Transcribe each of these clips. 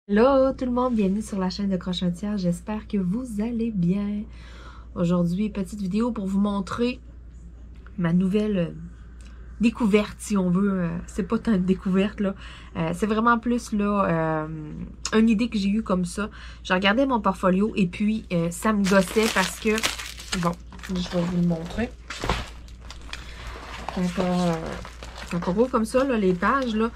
Hello tout le monde, bienvenue sur la chaîne de Crochetière, j'espère que vous allez bien. Aujourd'hui, petite vidéo pour vous montrer ma nouvelle découverte, si on veut. C'est pas tant une découverte, là. C'est vraiment plus, là, une idée que j'ai eue comme ça. J'ai regardé mon portfolio et puis ça me gossait parce que, bon, je vais vous le montrer. Quand on roule comme ça, là, les pages, là,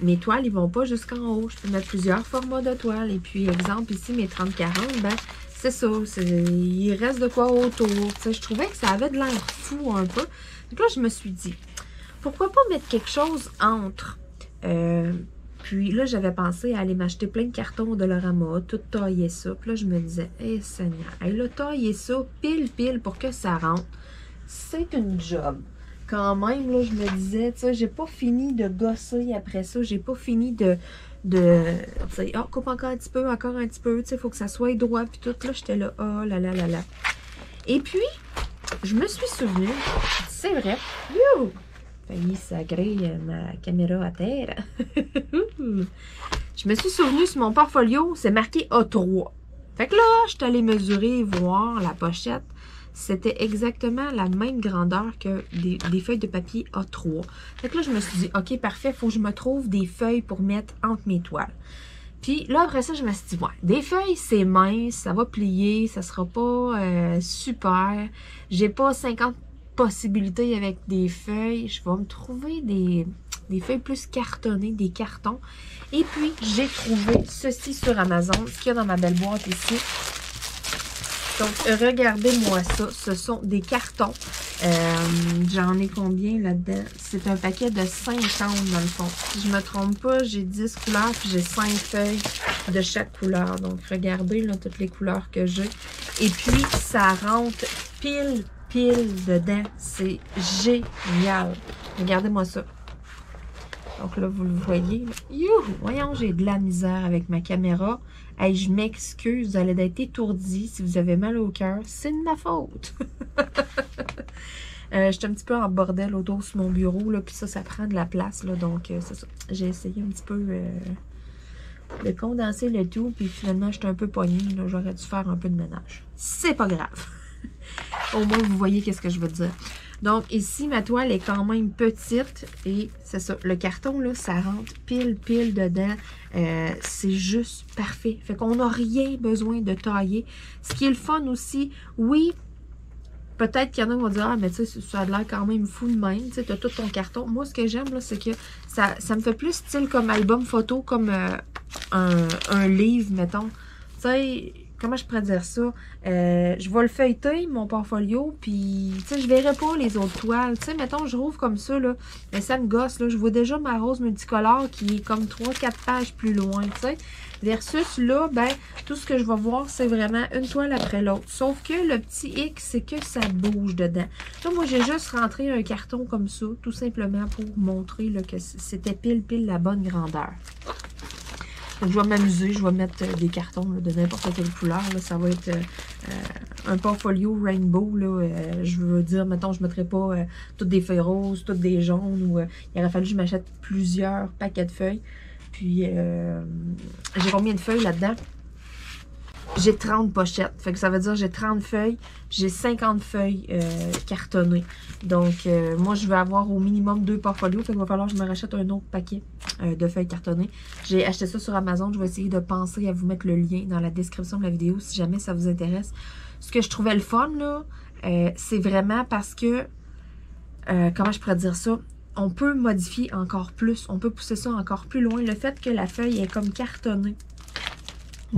mes toiles, ils vont pas jusqu'en haut. Je peux mettre plusieurs formats de toiles. Et puis, exemple, ici, mes 30-40, ben, c'est ça. Il reste de quoi autour. T'sais, je trouvais que ça avait de l'air fou un peu. Donc là, je me suis dit, pourquoi pas mettre quelque chose entre. Puis là, j'avais pensé à aller m'acheter plein de cartons de Dollarama, tout tailler ça. Puis là, je me disais, hé Seigneur, là, tailler ça pile pour que ça rentre. C'est une job. Quand même, là, je me disais, tu sais, j'ai pas fini de gosser après ça. J'ai pas fini tu sais, oh, coupe encore un petit peu, tu sais, il faut que ça soit droit, puis tout. Là, j'étais là, oh là là là là. Et puis, je me suis souvenue, c'est vrai, youhou, failli sacrer ma caméra à terre. Je me suis souvenue sur mon portfolio, c'est marqué A3. Fait que là, je suis allée mesurer, voir la pochette. C'était exactement la même grandeur que des feuilles de papier A3. Fait que là, je me suis dit, OK, parfait, il faut que je me trouve des feuilles pour mettre entre mes toiles. Puis là, après ça, je me suis dit, ouais, des feuilles, c'est mince, ça va plier, ça sera pas super. J'ai pas 50 possibilités avec des feuilles. Je vais me trouver des feuilles plus cartonnées, des cartons. Et puis, j'ai trouvé ceci sur Amazon, ce qu'il y a dans ma belle boîte ici. Donc, regardez-moi ça. Ce sont des cartons. J'en ai combien là-dedans? C'est un paquet de 50 dans le fond. Si je me trompe pas, j'ai 10 couleurs puis j'ai 5 feuilles de chaque couleur. Donc, regardez là, toutes les couleurs que j'ai. Et puis, ça rentre pile dedans. C'est génial. Regardez-moi ça. Donc là, vous le voyez. Youhou! Voyons, j'ai de la misère avec ma caméra. Hey, je m'excuse, vous allez être étourdi. Si vous avez mal au cœur, c'est de ma faute. J'étais un petit peu en bordel autour sur mon bureau, là, puis ça prend de la place, là, donc c'est ça. J'ai essayé un petit peu de condenser le tout, puis finalement, j'étais un peu poignée, là, j'aurais dû faire un peu de ménage. C'est pas grave. Au moins, vous voyez qu'est-ce que je veux dire. Donc, ici, ma toile est quand même petite et c'est ça. Le carton, là, ça rentre pile dedans. C'est juste parfait. Fait qu'on n'a rien besoin de tailler. Ce qui est le fun aussi, oui, peut-être qu'il y en a qui vont dire, ah, mais tu sais, ça a l'air quand même fou de même. Tu sais, tu as tout ton carton. Moi, ce que j'aime, là, c'est que ça me fait plus style comme album photo, comme un livre, mettons. Tu sais, comment je pourrais dire ça? Je vais le feuilleter, mon portfolio, puis, tu sais, je verrai pas les autres toiles. Tu sais, mettons, je rouvre comme ça, là, mais ça me gosse, là. Je vois déjà ma rose multicolore qui est comme 3-4 pages plus loin, tu sais. Versus là, ben, tout ce que je vais voir, c'est vraiment une toile après l'autre. Sauf que le petit hic, c'est que ça bouge dedans. Là, moi, j'ai juste rentré un carton comme ça, tout simplement pour montrer là, que c'était pile la bonne grandeur. Donc, je vais m'amuser, je vais mettre des cartons là, de n'importe quelle couleur. Là. Ça va être un portfolio rainbow. Là, je veux dire, mettons, je ne mettrai pas toutes des feuilles roses, toutes des jaunes. Ou il aurait fallu que je m'achète plusieurs paquets de feuilles. Puis, j'ai combien de feuilles là-dedans? J'ai 30 pochettes. Fait que ça veut dire j'ai 30 feuilles. J'ai 50 feuilles cartonnées. Donc, moi, je vais avoir au minimum 2 portfolios. Fait qu'il va falloir que je me rachète un autre paquet de feuilles cartonnées. J'ai acheté ça sur Amazon. Je vais essayer de penser à vous mettre le lien dans la description de la vidéo si jamais ça vous intéresse. Ce que je trouvais le fun, là, c'est vraiment parce que, comment je pourrais dire ça? On peut modifier encore plus. On peut pousser ça encore plus loin. Le fait que la feuille est comme cartonnée.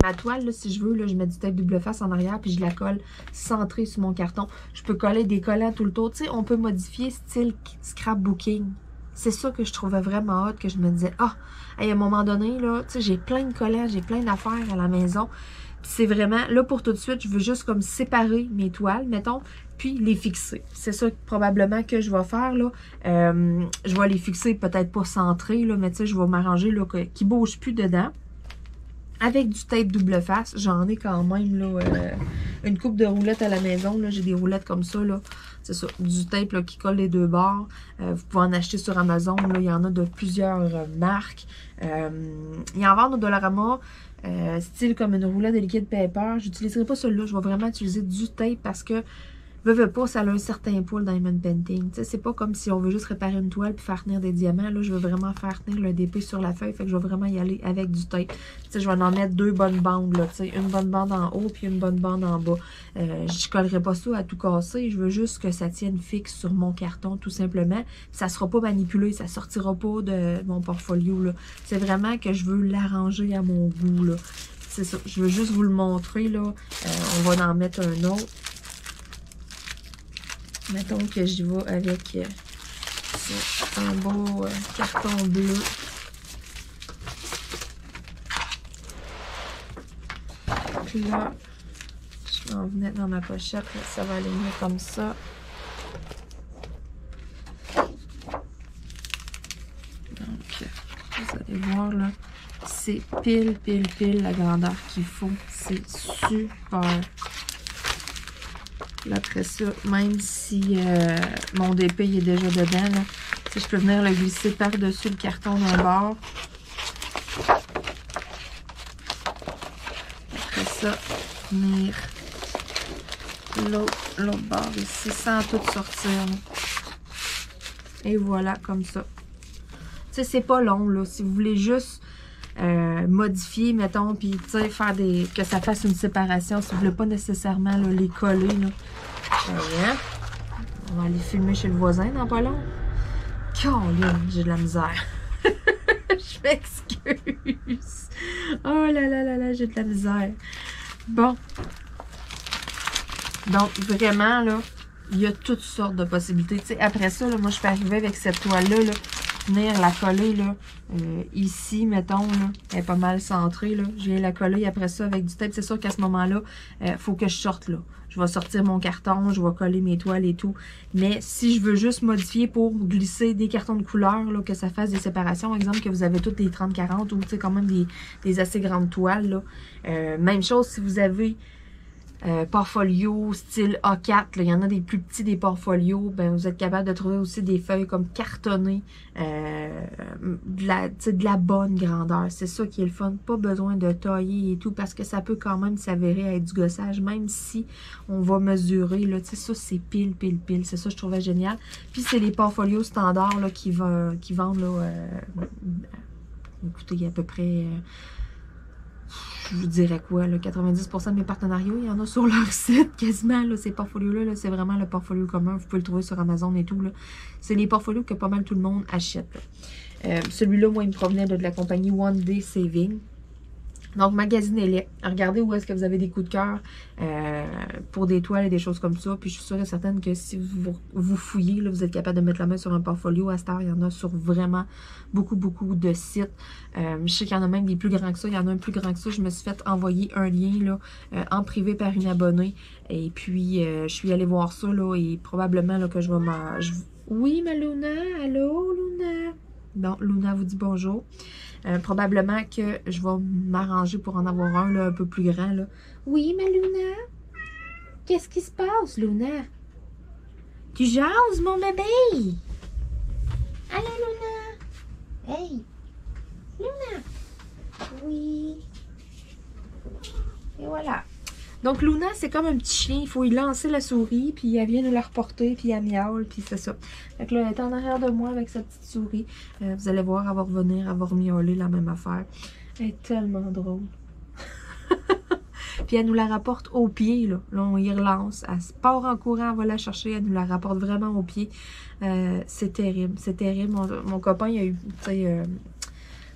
Ma toile, là, si je veux, là, je mets du tape double face en arrière puis je la colle centrée sur mon carton. Je peux coller des collants tout le tour. Tu sais, on peut modifier style scrapbooking. C'est ça que je trouvais vraiment hot, que je me disais, ah, à un moment donné, là, tu sais, j'ai plein de collants, j'ai plein d'affaires à la maison. Puis c'est vraiment, là, pour tout de suite, je veux juste comme séparer mes toiles, mettons, puis les fixer. C'est ça probablement que je vais faire, là. Je vais les fixer peut-être pas centrés, là, mais tu sais, je vais m'arranger, là, qu'ils ne bougent plus dedans. Avec du tape double face, j'en ai quand même là, une coupe de roulettes à la maison. J'ai des roulettes comme ça. Là. c'est ça, du tape là, qui colle les deux bords. Vous pouvez en acheter sur Amazon. Là, il y en a de plusieurs marques. Il y en vend au Dollarama. Style comme une roulette de liquide paper. J'utiliserai pas celui-là. Je vais vraiment utiliser du tape parce que veux pas, ça a un certain poids le diamond painting. C'est pas comme si on veut juste réparer une toile puis faire tenir des diamants. Là, je veux vraiment faire tenir le DP sur la feuille. Fait que je vais vraiment y aller avec du tape. Je vais en mettre 2 bonnes bandes. Là, une bonne bande en haut puis une bonne bande en bas. Je collerai pas ça à tout casser. Je veux juste que ça tienne fixe sur mon carton, tout simplement. Ça sera pas manipulé. Ça sortira pas de mon portfolio. C'est vraiment que je veux l'arranger à mon goût. C'est ça. Je veux juste vous le montrer. Là. On va en mettre un autre. Mettons que j'y vais avec un beau carton bleu. Puis là, je vais en venir dans ma pochette. Là, ça va aligner comme ça. Donc, vous allez voir là, c'est pile la grandeur qu'il faut. C'est super. Là, après ça, même si mon DP il est déjà dedans, là, je peux venir le glisser par-dessus le carton d'un bord. Après ça, venir l'autre bord ici sans tout sortir. Là. Et voilà, comme ça. Tu sais, c'est pas long, là. Si vous voulez juste modifier, mettons, puis tu sais, faire que ça fasse une séparation, si vous voulez pas nécessairement là, les coller, là. On va aller filmer chez le voisin dans pas long. Colin, j'ai de la misère. Je m'excuse. Oh là, j'ai de la misère. Bon. Donc, vraiment, là, il y a toutes sortes de possibilités. Tu sais, après ça, là, moi, je peux arriver avec cette toile-là, là, venir la coller, là, ici, mettons, là, elle est pas mal centrée, là. Je viens la coller après ça avec du tape. C'est sûr qu'à ce moment-là, faut que je sorte, là. Je vais sortir mon carton, je vais coller mes toiles et tout. Mais si je veux juste modifier pour glisser des cartons de couleur, là, que ça fasse des séparations, par exemple, que vous avez toutes les 30-40 ou, tu sais, quand même des assez grandes toiles, là. Même chose si vous avez portfolio style A4, là, il y en a des plus petits des portfolios, ben vous êtes capable de trouver aussi des feuilles comme cartonnées, de la bonne grandeur. C'est ça qui est le fun. Pas besoin de tailler et tout parce que ça peut quand même s'avérer être du gossage, même si on va mesurer. Là, ça, c'est pile. C'est ça, je trouvais génial. Puis c'est les portfolios standards là, qui vendent, là, écoutez, il y a à peu près... je vous dirais quoi, là, 90% de mes partenariats, il y en a sur leur site quasiment, là, ces portfolios-là, là, c'est vraiment le portfolio commun, vous pouvez le trouver sur Amazon et tout, là. C'est les portfolios que pas mal tout le monde achète, celui-là, moi, il me provenait de la compagnie One Day Saving. Donc, magasinez-les. Regardez où est-ce que vous avez des coups de cœur pour des toiles et des choses comme ça. Puis, je suis sûre et certaine que si vous fouillez, là, vous êtes capable de mettre la main sur un portfolio. À cette heure, il y en a sur vraiment beaucoup de sites. Je sais qu'il y en a même des plus grands que ça. Il y en a un plus grand que ça. Je me suis fait envoyer un lien là, en privé par une abonnée. Et puis, je suis allée voir ça. Là, et probablement là, que je vais Oui, ma Luna. Allô, Luna? Bon, Luna vous dit bonjour. Probablement que je vais m'arranger pour en avoir un là, un peu plus grand. Là. Oui, ma Luna? Qu'est-ce qui se passe, Luna? Tu jases, mon bébé? Allô, Luna? Hey! Luna! Oui! Et voilà. Donc, Luna, c'est comme un petit chien. Il faut y lancer la souris, puis elle vient nous la reporter, puis elle miaule, puis c'est ça. Fait que là, elle est en arrière de moi avec sa petite souris. Vous allez voir, elle va revenir, elle va remiauler la même affaire. Elle est tellement drôle. Puis elle nous la rapporte au pied, là. Là, on y relance. Elle se part en courant, elle va la chercher, elle nous la rapporte vraiment au pied. C'est terrible, c'est terrible. Mon copain, il a eu, tu sais...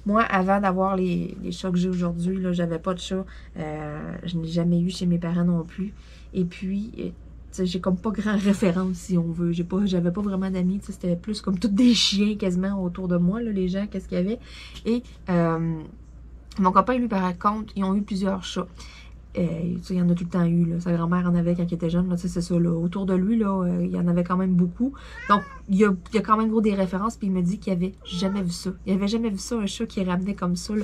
moi, avant d'avoir les chats que j'ai aujourd'hui, là, j'avais pas de chat. Je n'ai jamais eu chez mes parents non plus. Et puis, j'ai comme pas grand référence, si on veut. J'avais pas vraiment d'amis. C'était plus comme tous des chiens quasiment autour de moi, là, les gens, qu'est-ce qu'il y avait. Et mon copain, lui, par contre, ils ont eu plusieurs chats. il y en a tout le temps eu, là. Sa grand-mère en avait quand il était jeune, là, c'est ça, là. Autour de lui, là, il y en avait quand même beaucoup. Donc, il y a quand même gros des références, puis il me dit qu'il avait jamais vu ça. Il avait jamais vu ça, un chat qui ramenait comme ça, là.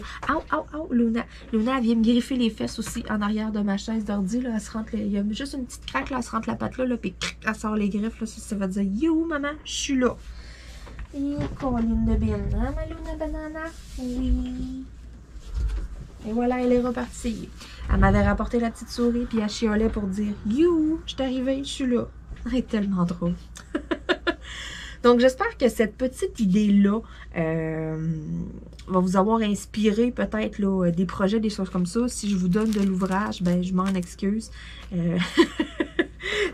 Luna! Luna, elle vient me griffer les fesses aussi en arrière de ma chaise d'ordi, là. Elle se rentre, il y a juste une petite craque, là, elle se rentre la patte là, puis elle sort les griffes, là. Ça veut dire, you, maman, je suis là. Et colline de bine, hein, ma Luna Banana? Oui. Et voilà, elle est repartie. Elle m'avait rapporté la petite souris, puis elle chiolait pour dire « You, je suis arrivée, je suis là. » Elle est tellement drôle. Donc, j'espère que cette petite idée-là va vous avoir inspiré peut-être là, des projets, des choses comme ça. Si je vous donne de l'ouvrage, ben je m'en excuse.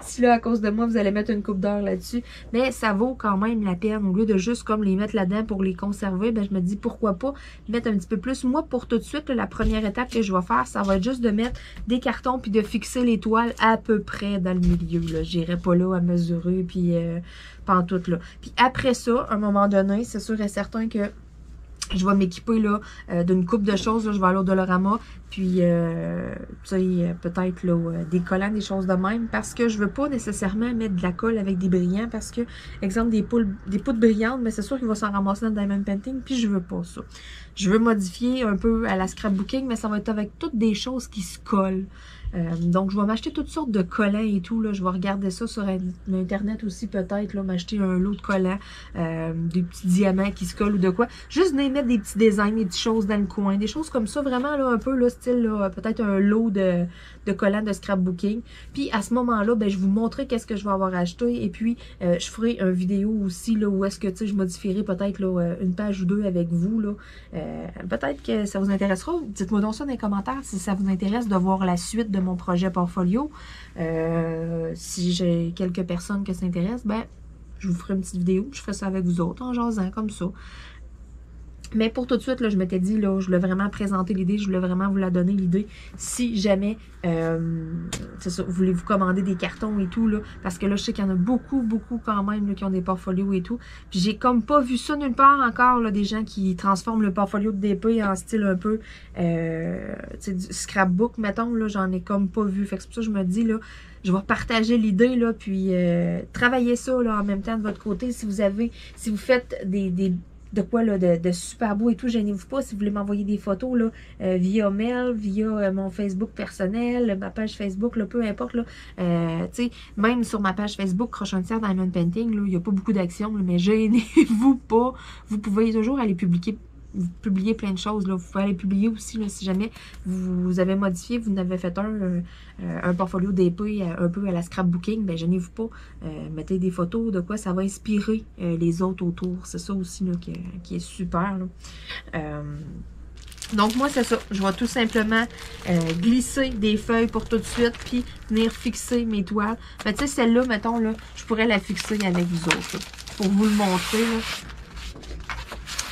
Si là, à cause de moi, vous allez mettre une coupe d'heure là-dessus. Mais ça vaut quand même la peine. Au lieu de juste comme les mettre là-dedans pour les conserver, ben je me dis pourquoi pas mettre un petit peu plus. Moi, pour tout de suite, là, la première étape que je vais faire, ça va être juste de mettre des cartons puis de fixer les toiles à peu près dans le milieu. J'irai pas là à mesurer puis pantoute là. Puis après ça, à un moment donné, c'est sûr et certain que je vais m'équiper là d'une coupe de choses. Là, je vais aller au Dollarama. Puis, tu sais, peut-être là des collants, des choses de même. Parce que je veux pas nécessairement mettre de la colle avec des brillants. Parce que, exemple, des poudres brillantes, mais c'est sûr qu'il va s'en ramasser dans le diamond painting. Puis, je veux pas ça. Je veux modifier un peu à la scrapbooking, mais ça va être avec toutes des choses qui se collent. Donc, je vais m'acheter toutes sortes de collants et tout. Là. Je vais regarder ça sur Internet aussi, peut-être. M'acheter un lot de collants, des petits diamants qui se collent ou de quoi. Juste venir mettre des petits designs, des petites choses dans le coin. Des choses comme ça, vraiment, là, un peu, là, style, peut-être un lot de collants de scrapbooking. Puis, à ce moment-là, ben, je vous montrerai qu'est-ce que je vais avoir acheté. Et puis, je ferai une vidéo aussi, là, où est-ce que, tu sais, je modifierai peut-être, là, une page ou deux avec vous, là. Peut-être que ça vous intéressera. Dites-moi donc ça dans les commentaires si ça vous intéresse de voir la suite de mon projet portfolio. Si j'ai quelques personnes que ça intéresse, ben, je vous ferai une petite vidéo. Je ferai ça avec vous autres en jasant comme ça. Mais pour tout de suite, là, je m'étais dit, là, je voulais vraiment présenter l'idée, je voulais vraiment vous la donner, l'idée. Si jamais, c'est ça, vous voulez vous commander des cartons et tout, là, parce que là, je sais qu'il y en a beaucoup, beaucoup quand même, là, qui ont des portfolios et tout. Puis j'ai comme pas vu ça nulle part encore, là, des gens qui transforment le portfolio de DP en style un peu, tu sais, du scrapbook, mettons, là, j'en ai comme pas vu. Fait que c'est pour ça que je me dis, là, je vais partager l'idée, là, puis travailler ça, là, en même temps de votre côté. Si vous faites de quoi là, de super beau et tout, gênez-vous pas si vous voulez m'envoyer des photos là, via mail, via mon Facebook personnel, ma page Facebook, là, peu importe là, tu sais, même sur ma page Facebook Crochontière Diamond Painting, là, il n'y a pas beaucoup d'actions, mais gênez-vous pas, vous pouvez toujours aller publier plein de choses. Là. Vous pouvez aller publier aussi là, si jamais vous avez modifié, vous en avez fait un portfolio d'épée un peu à la scrapbooking, ben gênez-vous pas. Mettez des photos de quoi ça va inspirer les autres autour. C'est ça aussi là, qui est super. Là. Donc moi c'est ça, je vais tout simplement glisser des feuilles pour tout de suite, puis venir fixer mes toiles. Mais tu sais, celle-là, mettons, là, je pourrais la fixer avec vous autres, là, pour vous le montrer, là.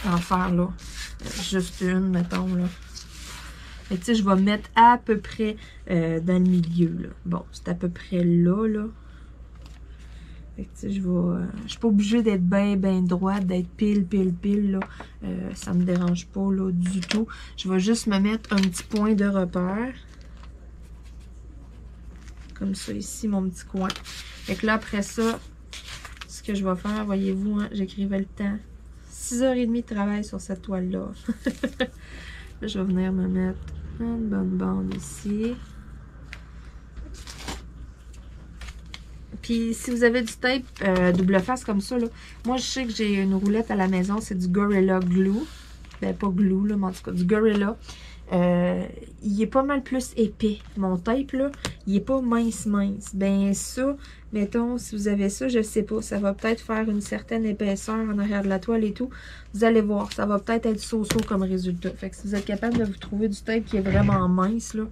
En faire, là, juste une, mettons, là. Fait que, tu sais, je vais mettre à peu près dans le milieu, là. Bon, c'est à peu près là, là. Fait que, tu sais, je suis pas obligée d'être bien droite, d'être pile, là. Ça me dérange pas, là, du tout. Je vais juste me mettre un petit point de repère. Comme ça, ici, mon petit coin. Fait que là, après ça, ce que je vais faire, voyez-vous, hein, j'écrivais le temps. 6h30 de travail sur cette toile-là. Là, je vais venir me mettre une bonne bande ici. Puis, si vous avez du tape double face comme ça, là, moi, je sais que j'ai une roulette à la maison. C'est du Gorilla Glue. Ben, pas glue, là, mais en tout cas, du Gorilla. Il est pas mal plus épais. Mon tape, là, il est pas mince. Ben, ça, mettons, si vous avez ça, je sais pas. Ça va peut-être faire une certaine épaisseur en arrière de la toile et tout. Vous allez voir. Ça va peut-être être so-so comme résultat. Fait que si vous êtes capable de vous trouver du tape qui est vraiment mince, là.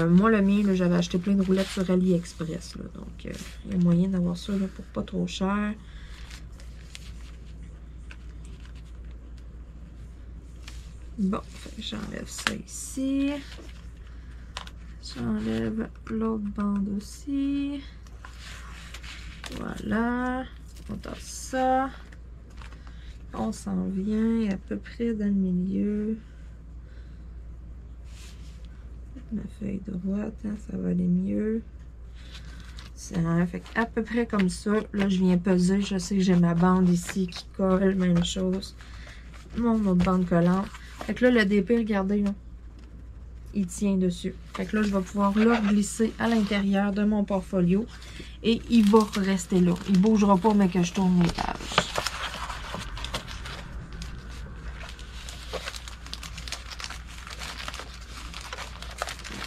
Moi, le mien, j'avais acheté plein de roulettes sur AliExpress, là. Donc, il y a moyen d'avoir ça, là, pour pas trop cher. Bon, j'enlève ça ici. J'enlève l'autre bande aussi. Voilà. On tasse ça. On s'en vient à peu près dans le milieu. ma feuille droite, hein, ça va aller mieux. Ça fait à peu près comme ça. Là, je viens peser. Je sais que j'ai ma bande ici qui colle, même chose. Mon autre bande collante. Fait que là, le DP, regardez, là, il tient dessus. Fait que là, je vais pouvoir le glisser à l'intérieur de mon portfolio. Et il va rester là. Il ne bougera pas, mais que je tourne les pages.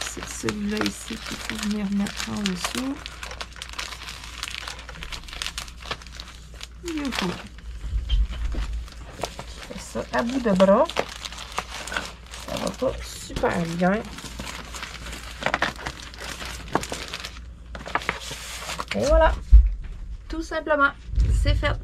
C'est celui-là ici qu'il faut venir mettre en dessous. Je fais ça à bout de bras. Ça va pas super bien. Et voilà. Tout simplement, c'est fait.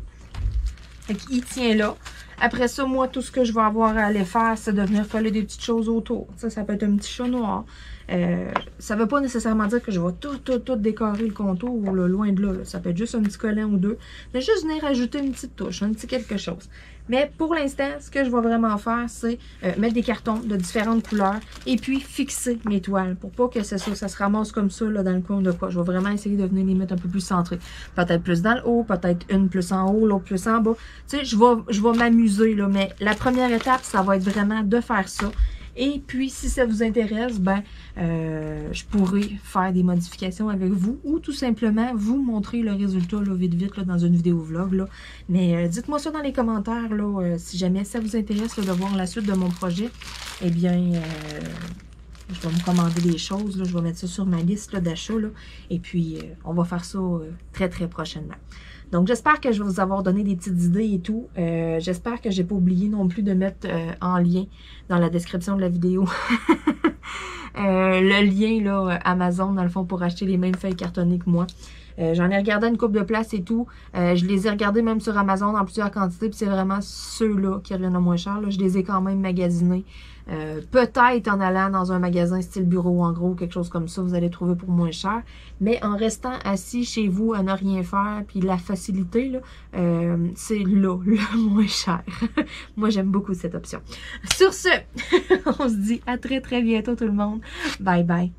Fait qu'il tient là. Après ça, moi, tout ce que je vais avoir à aller faire, c'est de venir coller des petites choses autour. Ça peut être un petit chat noir. Ça ne veut pas nécessairement dire que je vais tout décorer le contour, là, loin de là, là. Ça peut être juste un petit collant ou deux. Mais juste venir ajouter une petite touche, un petit quelque chose. Mais pour l'instant, ce que je vais vraiment faire, c'est mettre des cartons de différentes couleurs et puis fixer mes toiles pour pas que ça se ramasse comme ça là, dans le coin de quoi. Je vais vraiment essayer de venir les mettre un peu plus centrées. Peut-être plus dans le haut, peut-être une plus en haut, l'autre plus en bas. Tu sais, je vais m'amuser, là, mais la première étape, ça va être vraiment de faire ça. Et puis, si ça vous intéresse, ben, je pourrais faire des modifications avec vous ou tout simplement vous montrer le résultat là, vite là, dans une vidéo vlog. Là. Mais dites-moi ça dans les commentaires là, si jamais ça vous intéresse là, de voir la suite de mon projet. Eh bien, je vais me commander des choses. Là, je vais mettre ça sur ma liste d'achat. Et puis, on va faire ça très prochainement. Donc, j'espère que je vais vous avoir donné des petites idées et tout. J'espère que je n'ai pas oublié non plus de mettre en lien dans la description de la vidéo le lien là, Amazon, dans le fond, pour acheter les mêmes feuilles cartonnées que moi. J'en ai regardé une couple de places et tout. Je les ai regardés même sur Amazon en plusieurs quantités. Puis c'est vraiment ceux-là qui reviennent le moins cher. Là. Je les ai quand même magasinés. Peut-être en allant dans un magasin style bureau, en gros, quelque chose comme ça, vous allez trouver pour moins cher. Mais en restant assis chez vous à ne rien faire, puis la facilité, là, c'est là le moins cher. Moi, j'aime beaucoup cette option. Sur ce, on se dit à très bientôt tout le monde. Bye bye.